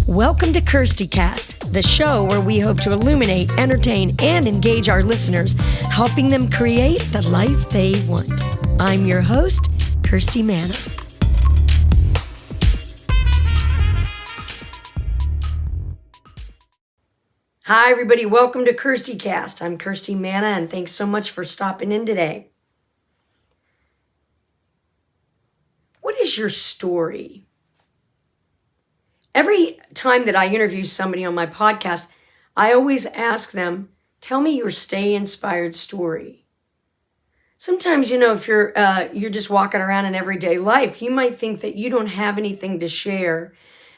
Welcome to KIRSTIcast, the show where we hope to illuminate, entertain, and engage our listeners, helping them create the life they want. I'm your host, Kirsty Manna. Hi, everybody. Welcome to KIRSTIcast. I'm Kirsty Manna, and thanks so much for stopping in today. What is your story? Every time that I interview somebody on my podcast, I always ask them, tell me your stay-inspired story. Sometimes, if you're just walking around in everyday life, you might think that you don't have anything to share,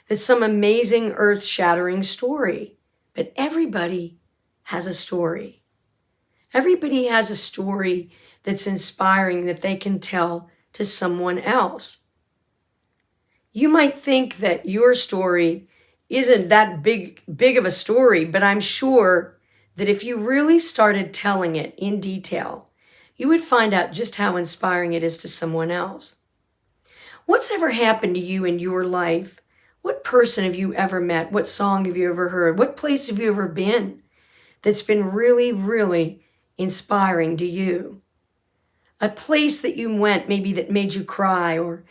that's some amazing, earth-shattering story. But everybody has a story. Everybody has a story that's inspiring that they can tell to someone else. You might think that your story isn't that big of a story, but I'm sure that if you really started telling it in detail, you would find out just how inspiring it is to someone else. What's ever happened to you in your life? What person have you ever met? What song have you ever heard? What place have you ever been that's been really, really inspiring to you? A place that you went maybe that made you cry, or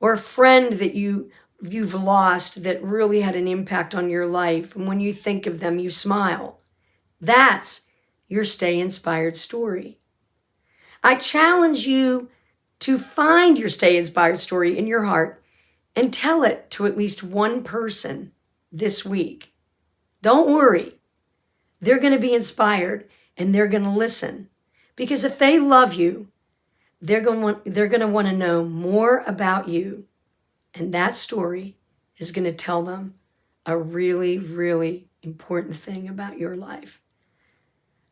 a friend that you've lost that really had an impact on your life, and when you think of them, you smile. That's your stay-inspired story. I challenge you to find your stay-inspired story in your heart and tell it to at least one person this week. Don't worry. They're going to be inspired and they're going to listen. Because if they love you, they're going to want to know more about you. And that story is going to tell them a really, really important thing about your life.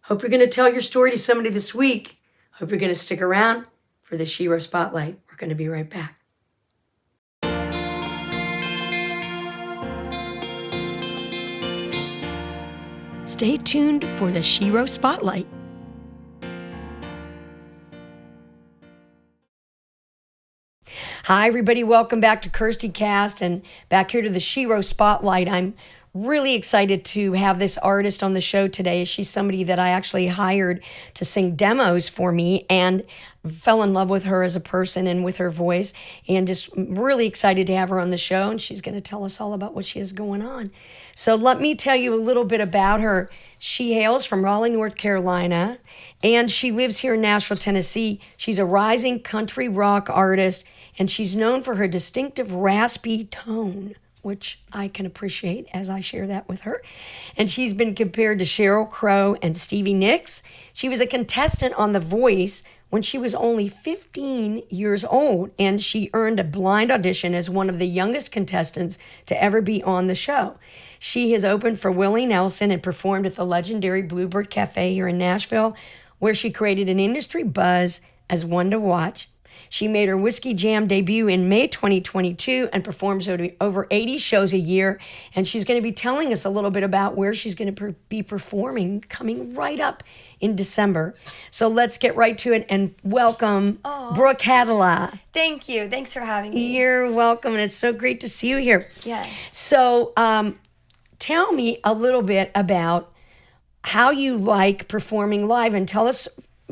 Hope you're going to tell your story to somebody this week. Hope you're going to stick around for the Shiro Spotlight. We're going to be right back. Stay tuned for the Shiro Spotlight. Hi, everybody. Welcome back to KIRSTIcast and back here to the Shiro Spotlight. I'm really excited to have this artist on the show today. She's somebody that I actually hired to sing demos for me and fell in love with her as a person and with her voice, and just really excited to have her on the show, and she's going to tell us all about what she has going on. So let me tell you a little bit about her. She hails from Raleigh, North Carolina, and she lives here in Nashville, Tennessee. She's a rising country rock artist, and she's known for her distinctive raspy tone, which I can appreciate as I share that with her. And she's been compared to Sheryl Crow and Stevie Nicks. She was a contestant on The Voice when she was only 15 years old, and she earned a blind audition as one of the youngest contestants to ever be on the show. She has opened for Willie Nelson and performed at the legendary Bluebird Cafe here in Nashville, where she created an industry buzz as one to watch. She made her Whiskey Jam debut in May 2022 and performs over 80 shows a year. And she's going to be telling us a little bit about where she's going to be performing coming right up in December. So let's get right to it and welcome Brooke Hatala. Thank you. Thanks for having me. You're welcome, and it's so great to see you here. Yes. So tell me a little bit about how you like performing live, and tell us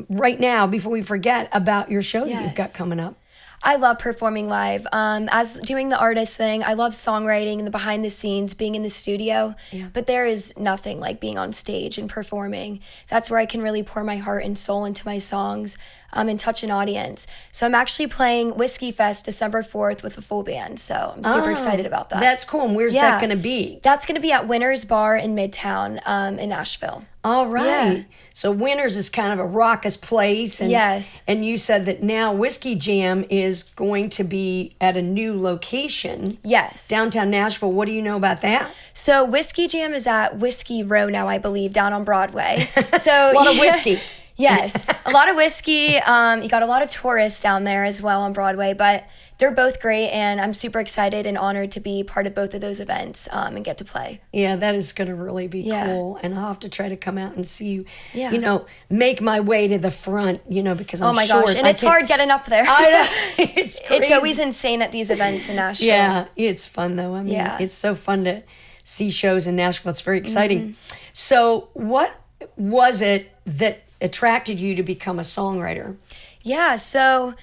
right now, before we forget, about your show that you've got coming up. I love performing live. As doing the artist thing, I love songwriting and the behind the scenes, being in the studio. Yeah. But there is nothing like being on stage and performing. That's where I can really pour my heart and soul into my songs and touch an audience. So I'm actually playing Whiskey Fest December 4th with a full band. So I'm super excited about that. That's cool. And where's that going to be? That's going to be at Winners Bar in Midtown in Nashville. All right. Yeah. So Winners is kind of a raucous place. And, yes. And you said that now Whiskey Jam is going to be at a new location. Yes. Downtown Nashville. What do you know about that? So Whiskey Jam is at Whiskey Row now, I believe, down on Broadway. So a lot of whiskey. Yes. A lot of whiskey. You got a lot of tourists down there as well on Broadway, but they're both great, and I'm super excited and honored to be part of both of those events and get to play. Yeah, that is going to really be cool, and I'll have to try to come out and see you, make my way to the front, because I'm short. Gosh, and it's hard getting up there. I know. It's crazy. It's always insane at these events in Nashville. Yeah, it's fun though. I mean, it's so fun to see shows in Nashville. It's very exciting. So what was it that attracted you to become a songwriter? Yeah, so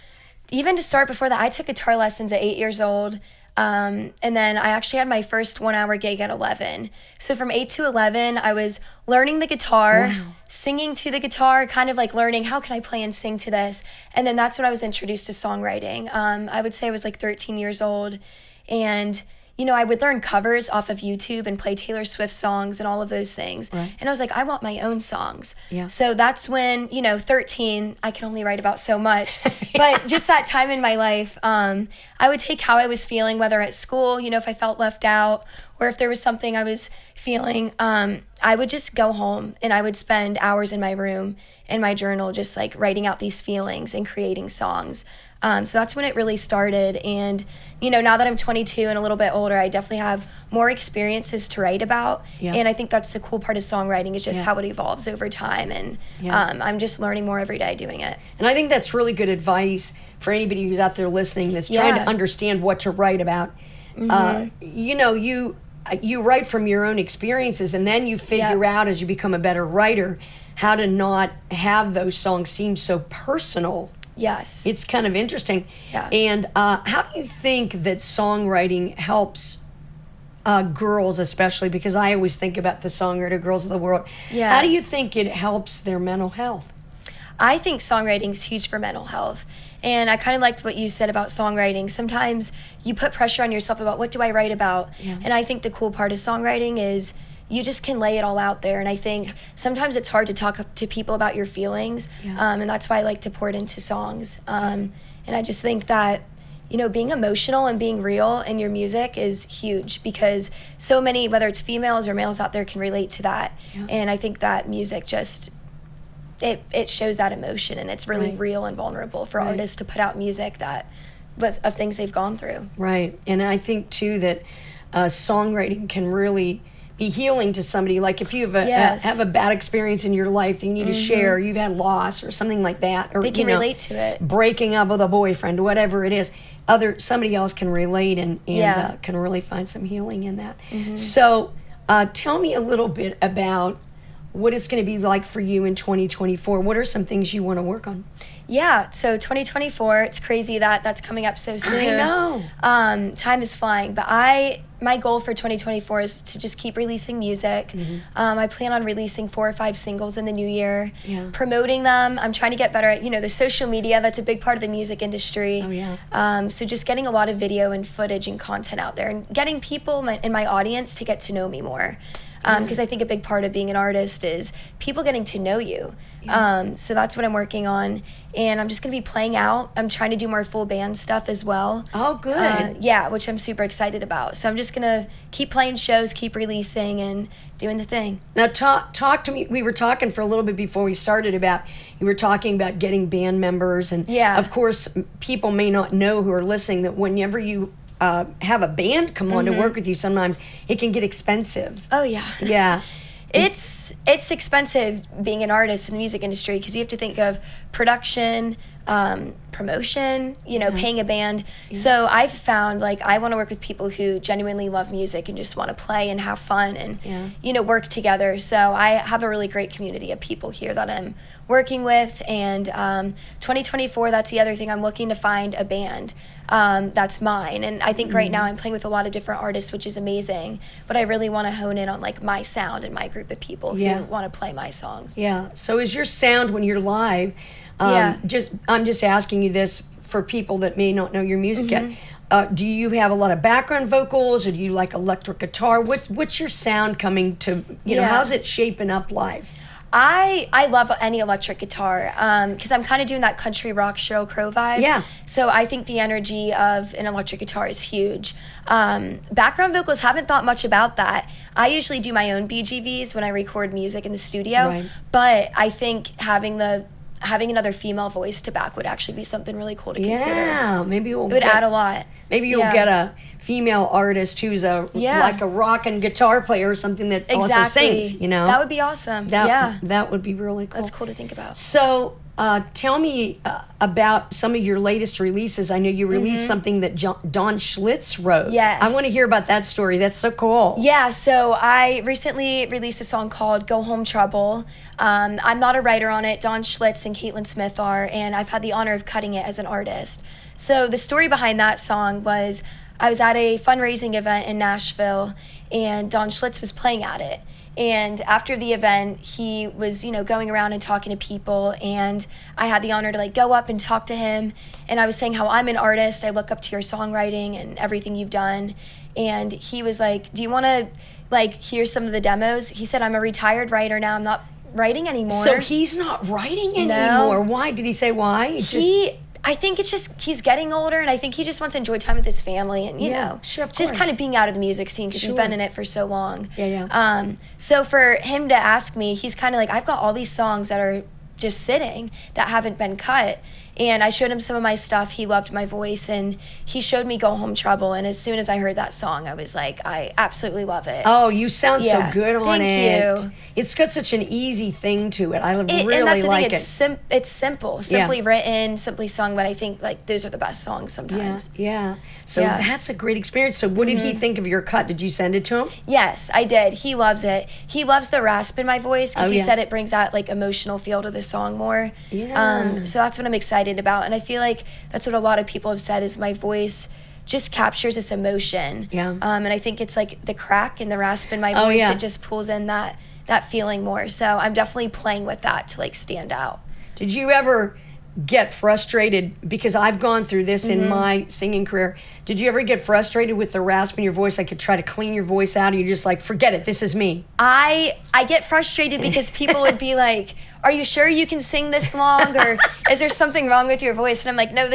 even to start before that, I took guitar lessons at 8 years old. And then I actually had my first 1 hour gig at 11. So from 8 to 11, I was learning the guitar, singing to the guitar, kind of like learning how can I play and sing to this. And then that's when I was introduced to songwriting. I would say I was like 13 years old. And you know, I would learn covers off of YouTube and play Taylor Swift songs and all of those things. Right. And I was like, I want my own songs. Yeah. So that's when, you know, 13, I can only write about so much. But just that time in my life, I would take how I was feeling, whether at school, you know, if I felt left out or if there was something I was feeling, I would just go home and I would spend hours in my room in my journal just like writing out these feelings and creating songs. So that's when it really started. And, you know, now that I'm 22 and a little bit older, I definitely have more experiences to write about. Yeah. And I think that's the cool part of songwriting is just how it evolves over time. And I'm just learning more every day doing it. And I think that's really good advice for anybody who's out there listening that's trying to understand what to write about. You know, you write from your own experiences, and then you figure out as you become a better writer how to not have those songs seem so personal. Yes. It's kind of interesting. Yeah. And how do you think that songwriting helps girls, especially, because I always think about the songwriter girls of the world. Yes. How do you think it helps their mental health? I think songwriting is huge for mental health. And I kind of liked what you said about songwriting. Sometimes you put pressure on yourself about what do I write about? Yeah. And I think the cool part of songwriting is you just can lay it all out there. And I think sometimes it's hard to talk to people about your feelings. And that's why I like to pour it into songs. And I just think that, you know, being emotional and being real in your music is huge because so many, whether it's females or males out there, can relate to that. And I think that music just, it shows that emotion, and it's really real and vulnerable for artists to put out music that of things they've gone through. Right. And I think too that songwriting can really be healing to somebody. Like if you have a bad experience in your life that you need to share, you've had loss or something like that, or they can relate to it. Breaking up with a boyfriend, whatever it is, somebody else can relate and can really find some healing in that. So tell me a little bit about what it's going to be like for you in 2024. What are some things you want to work on? Yeah, so 2024, it's crazy that that's coming up so soon. I know. Time is flying, but my goal for 2024 is to just keep releasing music. I plan on releasing 4 or 5 singles in the new year, promoting them. I'm trying to get better at, you know, the social media. That's a big part of the music industry. Oh, yeah. So just getting a lot of video and footage and content out there and getting people in my audience to get to know me more. Because I think a big part of being an artist is people getting to know you. So that's what I'm working on. And I'm just going to be playing out. I'm trying to do more full band stuff as well. Oh, good. Yeah, which I'm super excited about. So I'm just going to keep playing shows, keep releasing, and doing the thing. Now, talk to me. We were talking for a little bit before we started you were talking about getting band members. And, of course, people may not know who are listening that whenever you have a band come on to work with you, sometimes it can get expensive. Oh, yeah. Yeah. It's expensive being an artist in the music industry because you have to think of production, promotion, you know, paying a band. So I've found, like, I want to work with people who genuinely love music and just want to play and have fun and, you know, work together. So I have a really great community of people here that I'm working with. And 2024, that's the other thing. I'm looking to find a band that's mine. And I think right now I'm playing with a lot of different artists, which is amazing. But I really want to hone in on, like, my sound and my group of people who want to play my songs. Yeah. So is your sound when you're live... I'm just asking you this for people that may not know your music yet. Do you have a lot of background vocals, or do you like electric guitar? What's your sound coming to, you know, how's it shaping up live? I love any electric guitar because I'm kind of doing that country rock Sheryl Crow vibe. Yeah. So I think the energy of an electric guitar is huge. Background vocals, haven't thought much about that. I usually do my own BGVs when I record music in the studio, but I think having another female voice to back would actually be something really cool to consider. Yeah, maybe it would add a lot. Maybe you'll get a female artist who's like a rock and guitar player or something that also sings, you know? That would be awesome. That would be really cool. That's cool to think about. So tell me about some of your latest releases. I know you released something that Don Schlitz wrote. Yes. I want to hear about that story. That's so cool. Yeah, so I recently released a song called Go Home Trouble. I'm not a writer on it. Don Schlitz and Caitlin Smith are, and I've had the honor of cutting it as an artist. So the story behind that song was I was at a fundraising event in Nashville, and Don Schlitz was playing at it. And after the event, he was, going around and talking to people, and I had the honor to go up and talk to him. And I was saying how I'm an artist. I look up to your songwriting and everything you've done. And he was like, do you want to hear some of the demos? He said, I'm a retired writer now. I'm not writing anymore. So he's not writing anymore. No. Why? Did he say why? I think it's just he's getting older, and I think he just wants to enjoy time with his family, and sure, of just course. kind of being out of the music scene because he's been in it for so long. Yeah. So for him to ask me, he's kind of like, I've got all these songs that are just sitting that haven't been cut. And I showed him some of my stuff. He loved my voice, and he showed me Go Home Trouble. And as soon as I heard that song, I was like, I absolutely love it. Oh, you sound so good on it. Thank you. It's got such an easy thing to it. I really and that's the like thing. it. It's simple, simply written, simply sung. But I think those are the best songs sometimes. Yeah. So that's a great experience. So what did he think of your cut? Did you send it to him? Yes, I did. He loves it. He loves the rasp in my voice because he said it brings that emotional feel to the song more. Yeah. So that's what I'm excited about, and I feel like that's what a lot of people have said is my voice just captures this emotion. Yeah. And I think it's the crack and the rasp in my voice that just pulls in that feeling more. So I'm definitely playing with that to stand out. Did you ever get frustrated, because I've gone through this in my singing career? Did you ever get frustrated with the rasp in your voice? I could try to clean your voice out, and you're just like, forget it, this is me. I get frustrated because people would be like, are you sure you can sing this long, or is there something wrong with your voice? And I'm like, no,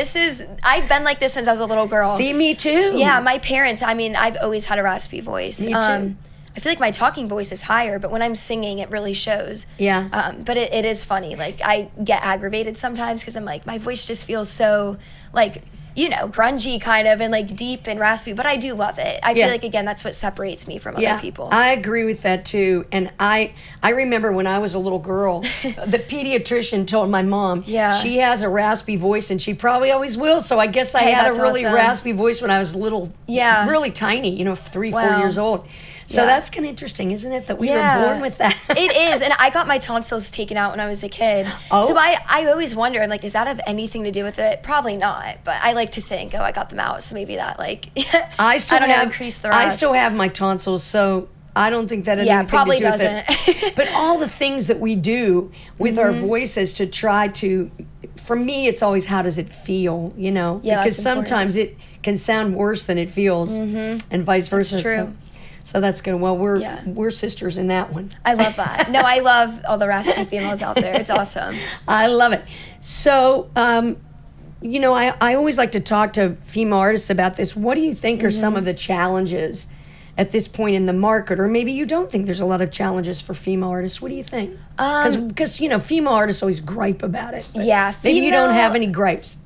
I've been like this since I was a little girl. See, me too. Yeah, my parents, I've always had a raspy voice. Me too. I feel like my talking voice is higher, but when I'm singing, it really shows. Yeah. But it is funny. I get aggravated sometimes because I'm like, my voice just feels so, grungy kind of, and deep and raspy, but I do love it. I feel like, again, that's what separates me from other people. I agree with that too. And I remember when I was a little girl, the pediatrician told my mom, she has a raspy voice, and she probably always will. So I guess I had a really raspy voice when I was little, really tiny, 3-4 years old. So that's kind of interesting, isn't it, that we were born with that? It is, and I got my tonsils taken out when I was a kid. Oh. So I always wonder, I'm like, does that have anything to do with it? Probably not, but I like to think, I got them out, so maybe that, I don't know, increase the rasp. I still have my tonsils, so I don't think that had anything probably to do doesn't. with it. But all the things that we do with our voices to try to, for me, it's always, how does it feel, Yeah, because sometimes it can sound worse than it feels, and vice versa. That's true. So that's good. Well, we're sisters in that one. I love that. No, I love all the raspy females out there. It's awesome. I love it. So, I always like to talk to female artists about this. What do you think are some of the challenges at this point in the market? Or maybe you don't think there's a lot of challenges for female artists. What do you think? Because female artists always gripe about it. Yeah. Maybe you don't have any gripes.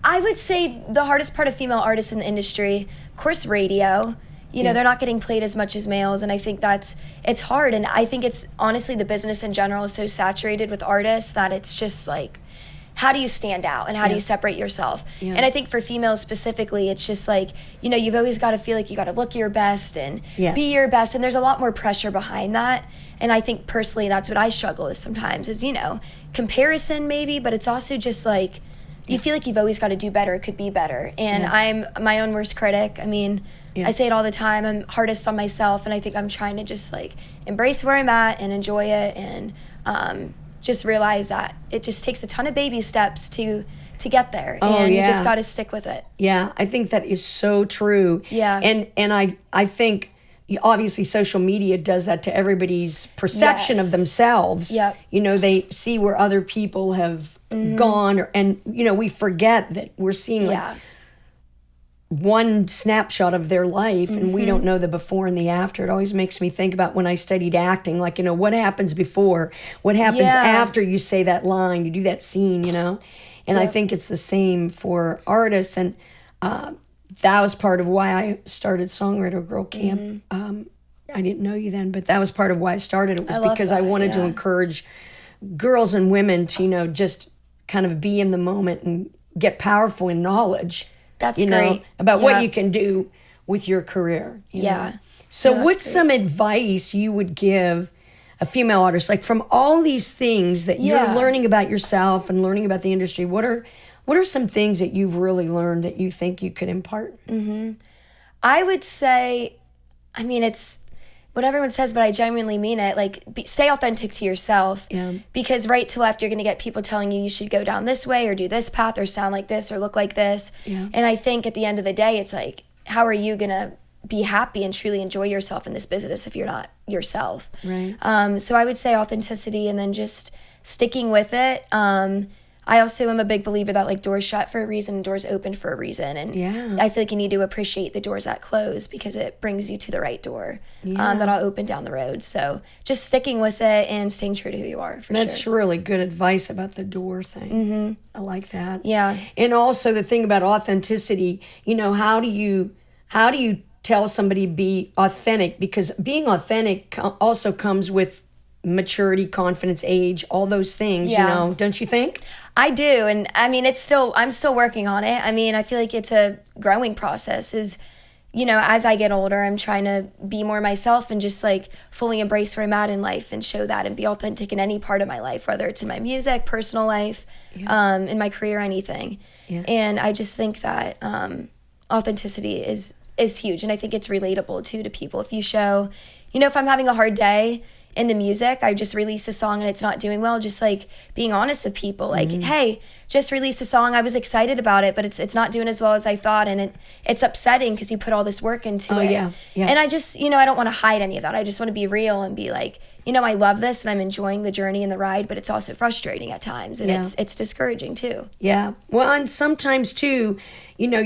I would say the hardest part of female artists in the industry, of course, radio. They're not getting played as much as males, and I think it's hard. And I think it's honestly, the business in general is so saturated with artists that it's just how do you stand out and how do you separate yourself? Yeah. And I think for females specifically, it's just you've always got to feel like you got to look your best and be your best. And there's a lot more pressure behind that. And I think personally, that's what I struggle with sometimes is, comparison maybe, but it's also just you feel like you've always got to do better. It could be better. And I'm my own worst critic. I say it all the time. I'm hardest on myself, and I think I'm trying to just embrace where I'm at and enjoy it, and just realize that it just takes a ton of baby steps to get there, and you just got to stick with it. Yeah, I think that is so true. Yeah, and I think obviously social media does that to everybody's perception of themselves. Yep. They see where other people have gone, and we forget that we're seeing one snapshot of their life, and we don't know the before and the after. It always makes me think about when I studied acting, what happens before, what happens after you say that line, you do that scene, and I think it's the same for artists. And that was part of why I started Songwriter Girl Camp. I didn't know you then, but that was part of why I started. It was because I wanted to encourage girls and women to, just kind of be in the moment and get powerful in knowledge. That's you great. know, about what you can do with your career. You know? So what's some advice you would give a female artist, like from all these things that you're learning about yourself and learning about the industry? What are some things that you've really learned that you think you could impart? I would say, I mean, it's what everyone says, but I genuinely mean it. Like, stay authentic to yourself. Because right to left, you're going to get people telling you should go down this way or do this path or sound like this or look like this. And I think at the end of the day, it's like, how are you going to be happy and truly enjoy yourself in this business if you're not yourself? Right. So I would say authenticity and then just sticking with it. I also am a big believer that like doors shut for a reason, doors open for a reason. And I feel like you need to appreciate the doors that close because it brings you to the right door that'll open down the road. So just sticking with it and staying true to who you are, That's really good advice about the door thing. I like that. Yeah. And also the thing about authenticity, you know, how do you tell somebody to be authentic? Because being authentic also comes with maturity, confidence, age, all those things, you know, don't you think? I do. And I mean, I'm still working on it. I mean, I feel like it's a growing process you know, as I get older, I'm trying to be more myself and just like fully embrace where I'm at in life and show that and be authentic in any part of my life, whether it's in my music, personal life, in my career, anything. And I just think that authenticity is huge. And I think it's relatable too to people. If you show, you know, if I'm having a hard day in the music, I just release a song and it's not doing well, just like being honest with people, like, hey, just released a song, I was excited about it, but it's not doing as well as I thought, and it's upsetting because you put all this work into it. And I just, you know, I don't want to hide any of that. I just want to be real and be like, you know, I love this and I'm enjoying the journey and the ride, but it's also frustrating at times, and it's discouraging too. Well, and sometimes too, you know,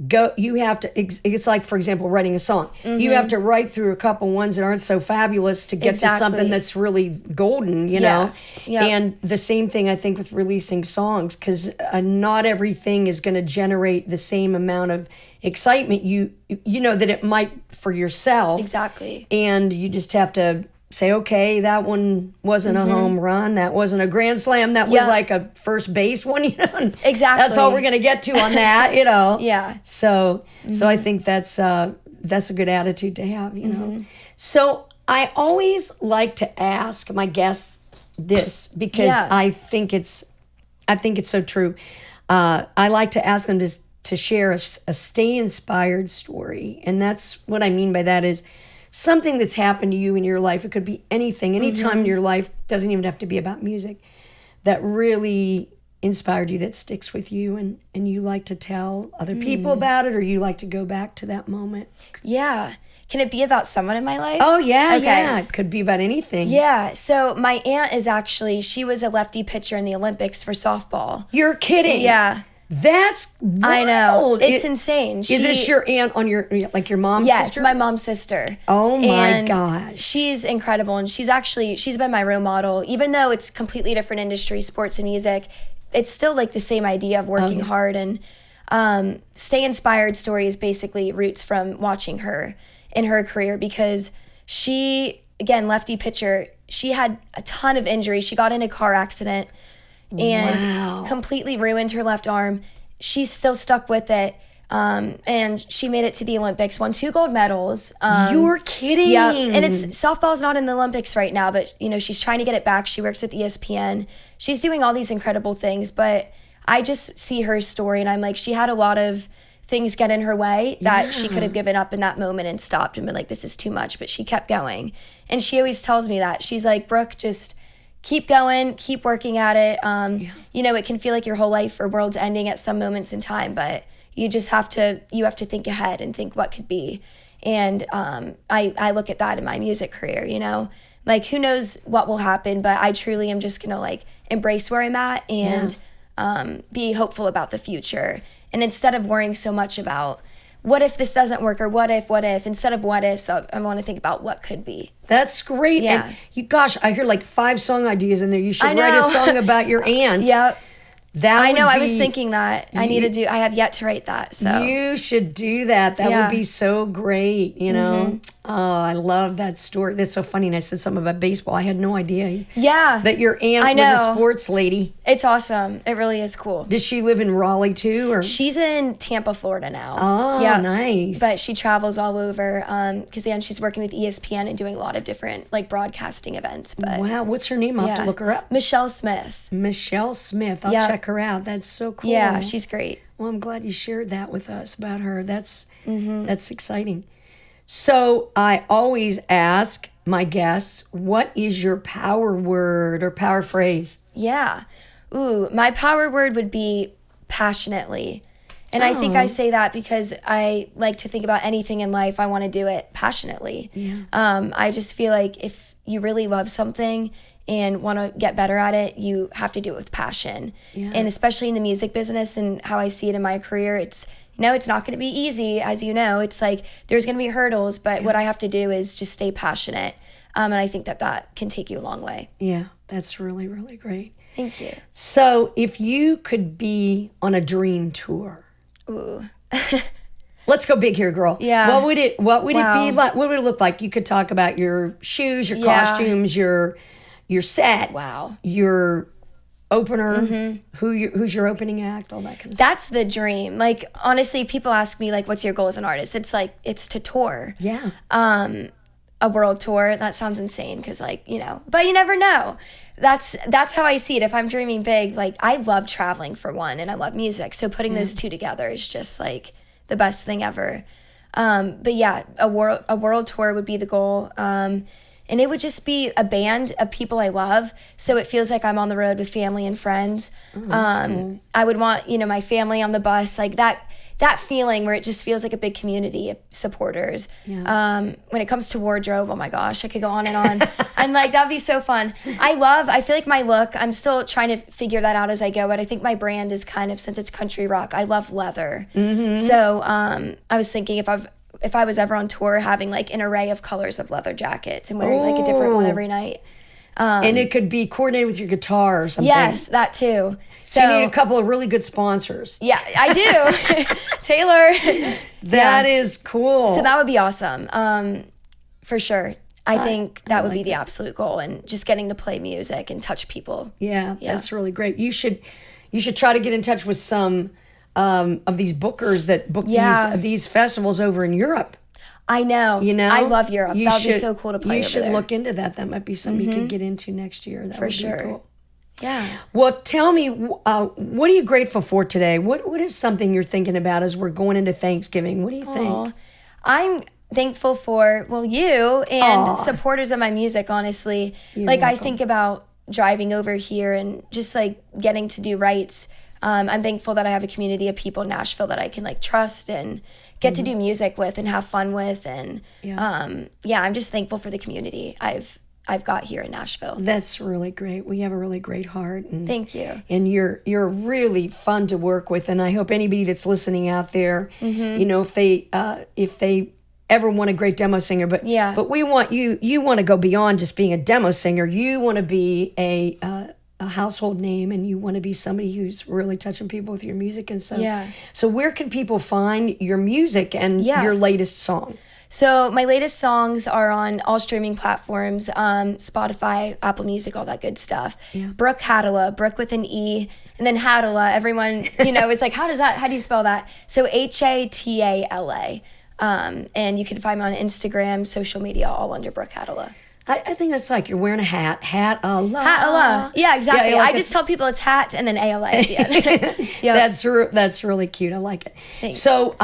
it's like, for example, writing a song. You have to write through a couple ones that aren't so fabulous to get to something that's really golden, you know? And the same thing, I think, with releasing songs, because not everything is going to generate the same amount of excitement you know that it might for yourself. Exactly. And you just have to say, okay, that one wasn't a home run, that wasn't a grand slam, that was like a first base one, you know. Exactly. That's all we're gonna get to on that, you know. So I think that's a good attitude to have, you know. So I always like to ask my guests this because I think it's so true. I like to ask them to share a stay inspired story, and that's what I mean by that is something that's happened to you in your life. It could be anything, any time in your life, doesn't even have to be about music, that really inspired you, that sticks with you, and you like to tell other people about it, or you like to go back to that moment. Can it be about someone in my life? Oh, yeah. It could be about anything. So my aunt is actually, she was a lefty pitcher in the Olympics for softball. You're kidding. That's wild. I know. It's insane. Is this your aunt on your mom's sister? Yes, my mom's sister. Oh my gosh. She's incredible, and she's been my role model. Even though it's completely different industry, sports and music, it's still like the same idea of working hard. And Stay Inspired story is basically roots from watching her in her career, because she, again, lefty pitcher, she had a ton of injuries. She got in a car accident and completely ruined her left arm. She's still stuck with it. And she made it to the Olympics, won 2 gold medals. You're kidding. Yeah, and softball's not in the Olympics right now, but you know, she's trying to get it back. She works with ESPN. She's doing all these incredible things, but I just see her story and I'm like, she had a lot of things get in her way that she could have given up in that moment and stopped and been like, this is too much, but she kept going. And she always tells me that. She's like, Brooke, just keep going, keep working at it. You know, it can feel like your whole life or world's ending at some moments in time, but you have to think ahead and think what could be. And I look at that in my music career, you know, like who knows what will happen, but I truly am just gonna like embrace where I'm at and be hopeful about the future. And instead of worrying so much about what if this doesn't work, or what if, instead of what ifs, I want to think about what could be. That's great. And I hear like 5 song ideas in there. You should write a song about your aunt. I was thinking that I have yet to write that. So you should do that. That would be so great, you know. Oh, I love that story. That's so funny. And I said something about baseball. I had no idea. Yeah. That your aunt was a sports lady. It's awesome. It really is cool. Does she live in Raleigh too? Or? She's in Tampa, Florida now. Oh, yeah. Nice. But she travels all over because she's working with ESPN and doing a lot of different like broadcasting events. But wow. What's her name? I'll have to look her up. Michelle Smith. Michelle Smith. I'll check her out. That's so cool. Yeah, she's great. Well, I'm glad you shared that with us about her. That's exciting. So I always ask my guests, what is your power word or power phrase? Yeah. Ooh, my power word would be passionately. And I think I say that because I like to think about anything in life, I want to do it passionately. Yeah. I just feel like if you really love something and want to get better at it, you have to do it with passion. Yeah. And especially in the music business and how I see it in my career, it's not going to be easy, as you know. It's like there's going to be hurdles, but what I have to do is just stay passionate. And I think that can take you a long way. Yeah, that's really, really great. Thank you. So if you could be on a dream tour. Ooh. Let's go big here, girl. Yeah. What would it be like? What would it look like? You could talk about your shoes, your costumes, your set. Wow. Your opener, who's your opening act, all that kind of stuff. That's the dream. Like, honestly, people ask me, like, what's your goal as an artist? It's like, it's to tour. Yeah. A world tour. That sounds insane because, like, but you never know. That's how I see it. If I'm dreaming big, like, I love traveling for one, and I love music. So putting those two together is just, like, the best thing ever. But yeah, a world tour would be the goal. And it would just be a band of people I love, so it feels like I'm on the road with family and friends. Oh, that's cool. I would want, my family on the bus, like that feeling where it just feels like a big community of supporters. Yeah. When it comes to wardrobe, oh my gosh, I could go on and on. And like, that'd be so fun. I feel like my look, I'm still trying to figure that out as I go, but I think my brand is kind of, since it's country rock, I love leather. Mm-hmm. So I was thinking if I was ever on tour, having like an array of colors of leather jackets and wearing like a different one every night. And it could be coordinated with your guitar or something. Yes, that too. So you need a couple of really good sponsors. Yeah, I do. Taylor. That is cool. So that would be awesome. For sure. I think that would be the absolute goal, and just getting to play music and touch people. Yeah, that's really great. You should try to get in touch with some of these bookers that book these festivals over in Europe. I know. I love Europe. That would be so cool to play over there. You should look into that. That might be something you could get into next year. That would be cool. Yeah. Well, tell me, what are you grateful for today? What is something you're thinking about as we're going into Thanksgiving? What do you think? I'm thankful for, you and supporters of my music, honestly. Like, welcome. I think about driving over here and just, like, getting to do rights. I'm thankful that I have a community of people in Nashville that I can, like, trust and get to do music with and have fun with. And, I'm just thankful for the community I've got here in Nashville. That's really great. We have a really great heart. And, thank you. And you're really fun to work with. And I hope anybody that's listening out there, if they ever want a great demo singer, but we want you want to go beyond just being a demo singer. You want to be a household name, and you want to be somebody who's really touching people with your music. And so where can people find your music and your latest song? So my latest songs are on all streaming platforms, Spotify, Apple Music, all that good stuff. Yeah. Brooke Hatala, Brooke with an E, and then Hatala. Everyone, is like, how do you spell that? So Hatala. And you can find me on Instagram, social media, all under Brooke Hatala. I think that's like you're wearing a hat. Hatala. Hatala. Yeah, exactly. I just tell people it's hat and then ALA at the end. Yep. That's really cute. I like it. Thanks. So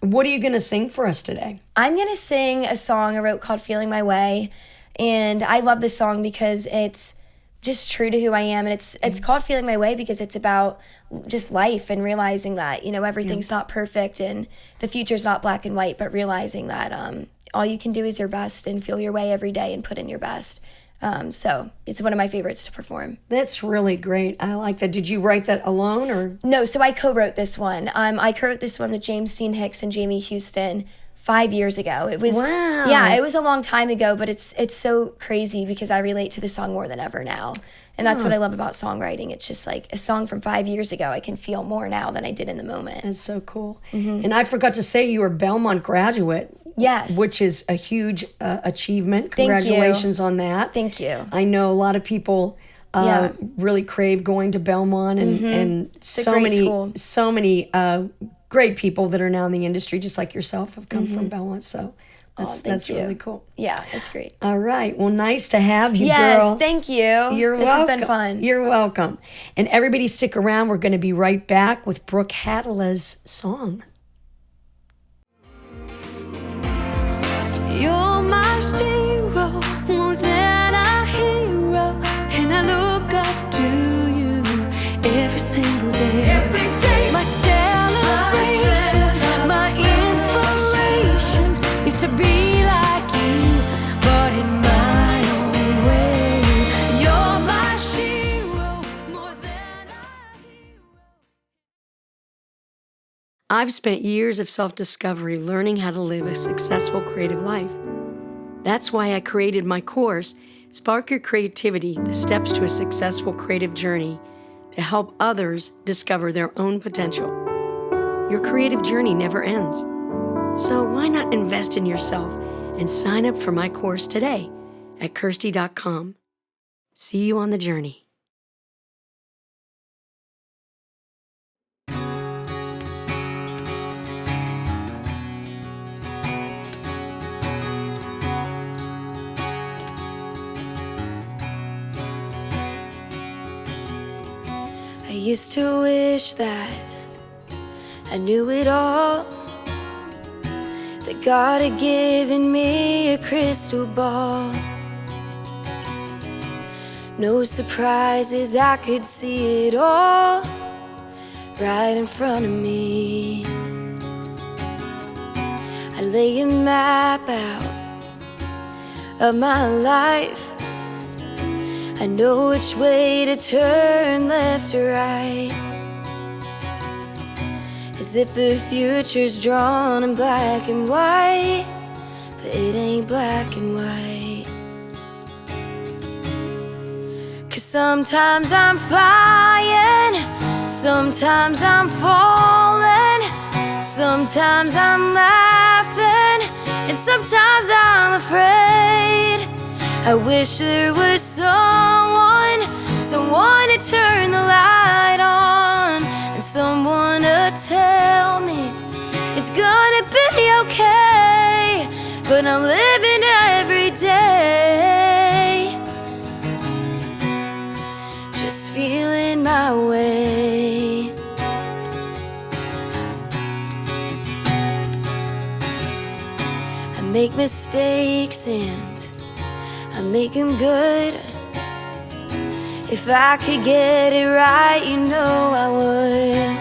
what are you going to sing for us today? I'm going to sing a song I wrote called Feeling My Way. And I love this song because it's just true to who I am. And it's called Feeling My Way because it's about just life and realizing that, everything's not perfect and the future's not black and white, but realizing that all you can do is your best and feel your way every day and put in your best. So it's one of my favorites to perform. That's really great. I like that. Did you write that alone or? No, so I co-wrote this one. I co-wrote this one with James Dean Hicks and Jamie Houston 5 years ago. It was it was a long time ago, but it's so crazy because I relate to the song more than ever now. And that's what I love about songwriting. It's just like a song from 5 years ago, I can feel more now than I did in the moment. That's so cool. And I forgot to say you were a Belmont graduate. Yes. Which is a huge achievement. Thank you. Congratulations on that. Thank you. I know a lot of people really crave going to Belmont, and so many great people that are now in the industry, just like yourself, have come from Belmont. So that's really cool. Yeah, it's great. All right. Well, nice to have you, yes, girl. Thank you. You're this welcome. has been fun. You're welcome. And everybody stick around. We're going to be right back with Brooke Hatala's song. You're my hero, more than a hero, and I look up to you every single day. Every day, my celebration, my inspiration is to be like you, but in my own way. You're my hero, more than a hero. I've spent years of self-discovery learning how to live a successful creative life. That's why I created my course, Spark Your Creativity, the Steps to a Successful Creative Journey, to help others discover their own potential. Your creative journey never ends. So why not invest in yourself and sign up for my course today at KIRSTI.com. See you on the journey. I used to wish that I knew it all, that God had given me a crystal ball. No surprises, I could see it all right in front of me. I lay a map out of my life. I know which way to turn, left or right, as if the future's drawn in black and white, but it ain't black and white. 'Cause sometimes I'm flying, sometimes I'm falling, sometimes I'm laughing, and sometimes I'm afraid. I wish there was someone to turn the light on, and someone to tell me it's gonna be okay. But I'm living every day, just feeling my way. I make mistakes and I make them good. If I could get it right, you know I would.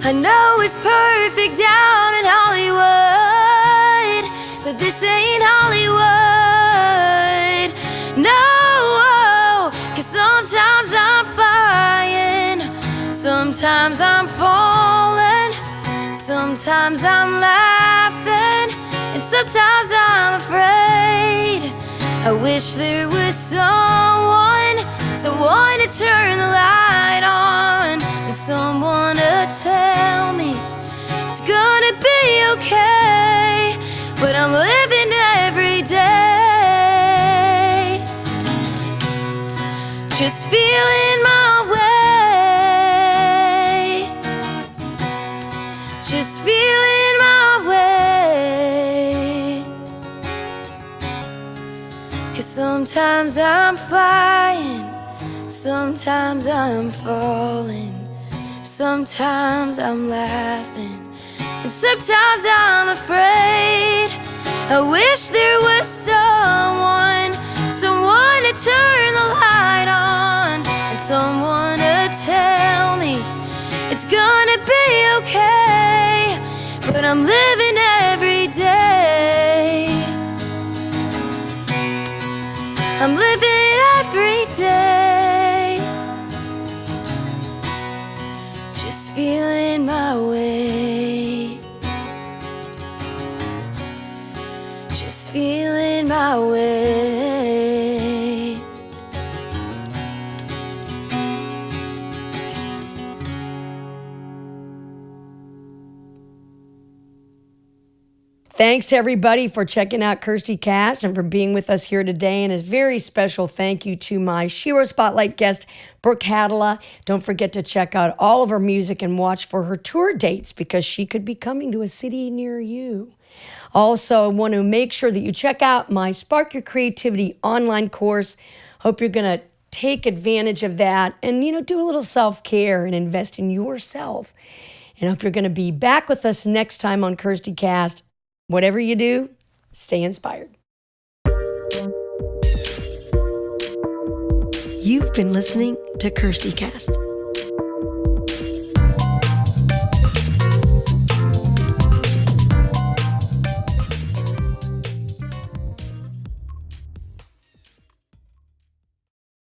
I know it's perfect down in Hollywood, but this ain't Hollywood. No, 'cause sometimes I'm flying, sometimes I'm falling, sometimes I'm laughing, and sometimes I'm afraid. I wish there was someone to turn the light on, and someone to tell me it's gonna be okay. But I'm living every day, just feeling my way, just feeling my way. 'Cause sometimes I'm flying, sometimes I'm falling, sometimes I'm laughing, and sometimes I'm afraid. I wish there was someone to turn the light on, and someone to tell me it's gonna be okay. But I'm living every day, I'm living every day, just feeling my way, just feeling my way. Thanks to everybody for checking out KIRSTIcast and for being with us here today. And a very special thank you to my Shiro Spotlight guest, Brooke Hatala. Don't forget to check out all of her music and watch for her tour dates because she could be coming to a city near you. Also, I want to make sure that you check out my Spark Your Creativity online course. Hope you're going to take advantage of that and, do a little self-care and invest in yourself. And hope you're going to be back with us next time on KIRSTIcast. Whatever you do, stay inspired. You've been listening to KIRSTIcast.